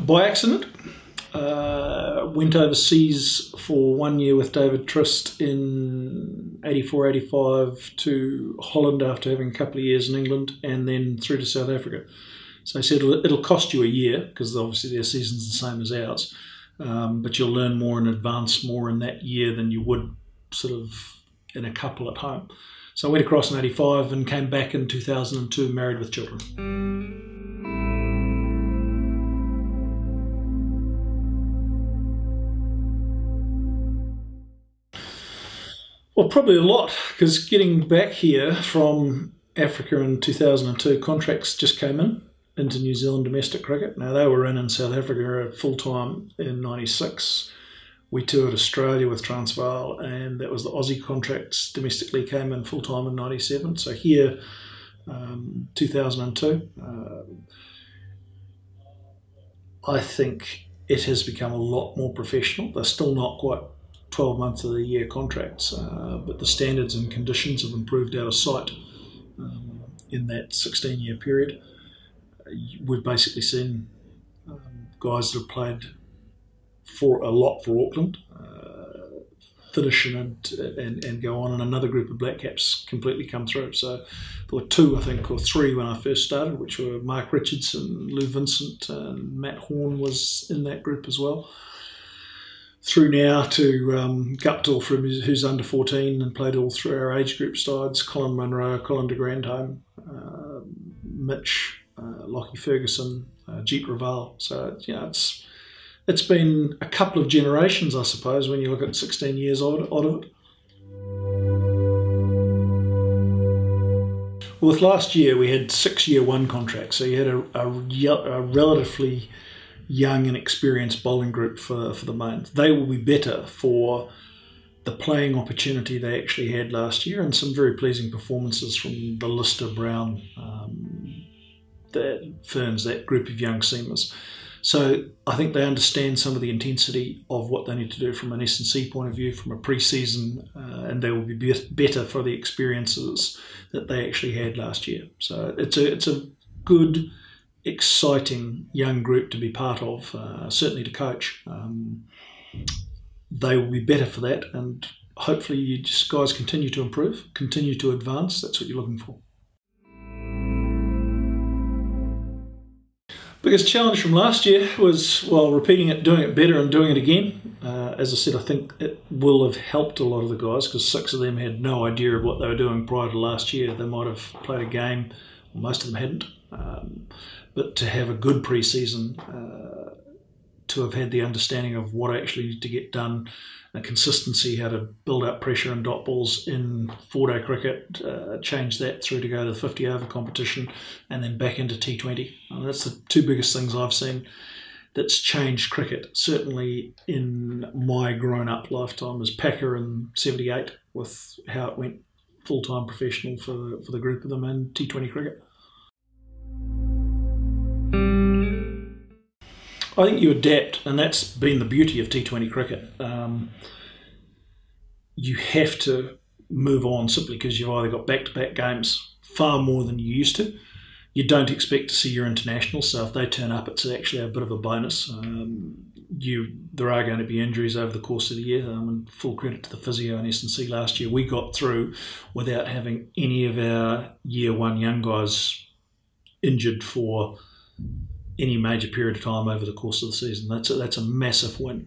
by accident. Went overseas for 1 year with David Trist in 84-85 to Holland after having a couple of years in England, and then through to South Africa. So he said it'll cost you a year, because obviously their season's the same as ours, but you'll learn more and advance more in that year than you would sort of in a couple at home. So I went across in 85 and came back in 2002 married with children. Well, probably a lot, because getting back here from Africa in 2002, contracts just came into New Zealand domestic cricket. Now, they were in South Africa full-time in 96. We toured Australia with Transvaal, and that was the Aussie contracts domestically came in full-time in 97. So here, 2002, I think it has become a lot more professional. They're still not quite 12 months of the year contracts, but the standards and conditions have improved out of sight in that 16-year period. We've basically seen guys that have played for a lot for Auckland finish and go on, and another group of black caps completely come through. So there were two, I think, or three when I first started, which were Mark Richardson, Lou Vincent, and Matt Horn was in that group as well. Through now to Guptill, who's under 14 and played all through our age group sides, Colin Munro, Colin de Grandhome, Mitch, Lockie Ferguson, Jeet Raval. So, it's been a couple of generations, I suppose, when you look at 16 years out of it. Well, with last year we had 6 year one contracts, so you had a relatively young and experienced bowling group for the mains. They will be better for the playing opportunity they actually had last year, and some very pleasing performances from the Lister, Brown, Ferns, that group of young seamers. So I think they understand some of the intensity of what they need to do from an S&C point of view, from a pre-season, and they will be better for the experiences that they actually had last year. So it's a good, exciting young group to be part of, certainly to coach. They will be better for that, and hopefully you guys continue to improve, continue to advance. That's what you're looking for. Biggest challenge from last year was, well, repeating it, doing it better and doing it again. As I said, I think it will have helped a lot of the guys, because 6 of them had no idea of what they were doing prior to last year. They might have played a game, most of them hadn't. But to have a good pre-season, to have had the understanding of what I actually need to get done, the consistency, how to build up pressure and dot balls in 4-day cricket, change that through to go to the 50-over competition, and then back into T20. That's the two biggest things I've seen that's changed cricket, certainly in my grown-up lifetime, as Packer in 78, with how it went full-time professional for the group of them in T20 cricket. I think you adapt, and that's been the beauty of T20 cricket. You have to move on simply because you've either got back-to-back games, far more than you used to. You don't expect to see your internationals, so if they turn up, it's actually a bit of a bonus. There are going to be injuries over the course of the year, and full credit to the physio and S&C last year. We got through without having any of our year one young guys injured for any major period of time over the course of the season. That's a massive win.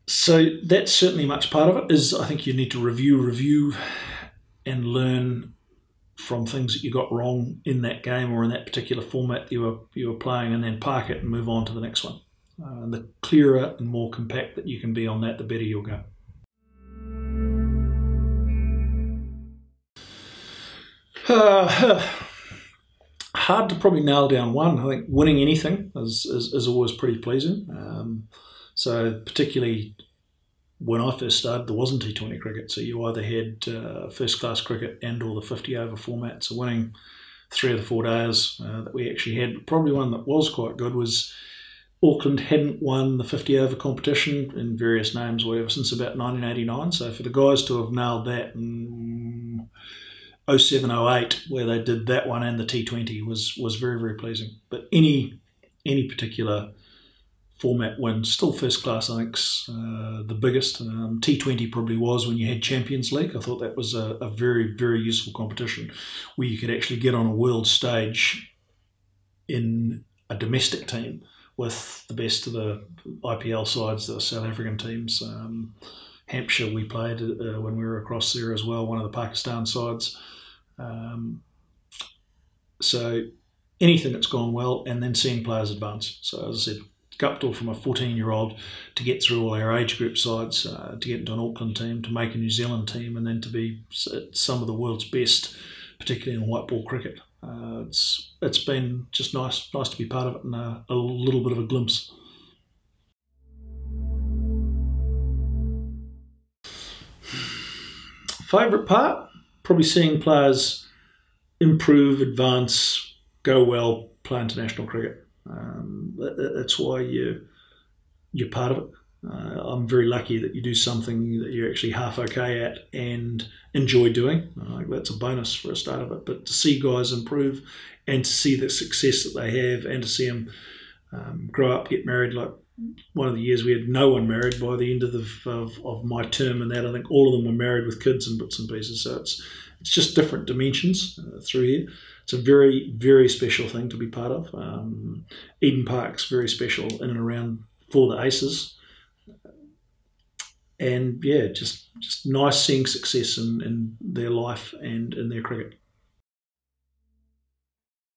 So that's certainly much part of it. Is I think you need to review and learn from things that you got wrong in that game or in that particular format you were playing, and then park it and move on to the next one. The clearer and more compact that you can be on that, the better you'll go. Hard to probably nail down one. I think winning anything is always pretty pleasing. So particularly when I first started, there wasn't T20 cricket, so you either had first-class cricket and or the 50-over format. So winning 3 of the 4 days that we actually had, probably one that was quite good was Auckland hadn't won the 50-over competition in various names or whatever since about 1989. So for the guys to have nailed that in 07-08, where they did that one and the T20, was very, very pleasing. But any any particular format win. Still first class, I think's the biggest. T20 probably was when you had Champions League. I thought that was a very, very useful competition where you could actually get on a world stage in a domestic team with the best of the IPL sides, the South African teams. Hampshire we played when we were across there as well, one of the Pakistan sides. So anything that's gone well, and then seeing players advance. So as I said, Guptill from a 14-year-old to get through all our age group sides, to get into an Auckland team, to make a New Zealand team, and then to be some of the world's best, particularly in white ball cricket. It's been just nice to be part of it, and a little bit of a glimpse. Favourite part? Probably seeing players improve, advance, go well, play international cricket. That's why you're part of it. I'm very lucky that you do something that you're actually half okay at and enjoy doing. That's a bonus for a start of it. But to see guys improve and to see the success that they have and to see them grow up, get married. Like one of the years we had no one married. By the end of my term and that, I think all of them were married with kids and bits and pieces. So it's just different dimensions through here. It's a very, very special thing to be part of. Eden Park's very special in and around for the Aces. And yeah, just nice seeing success in their life and in their cricket.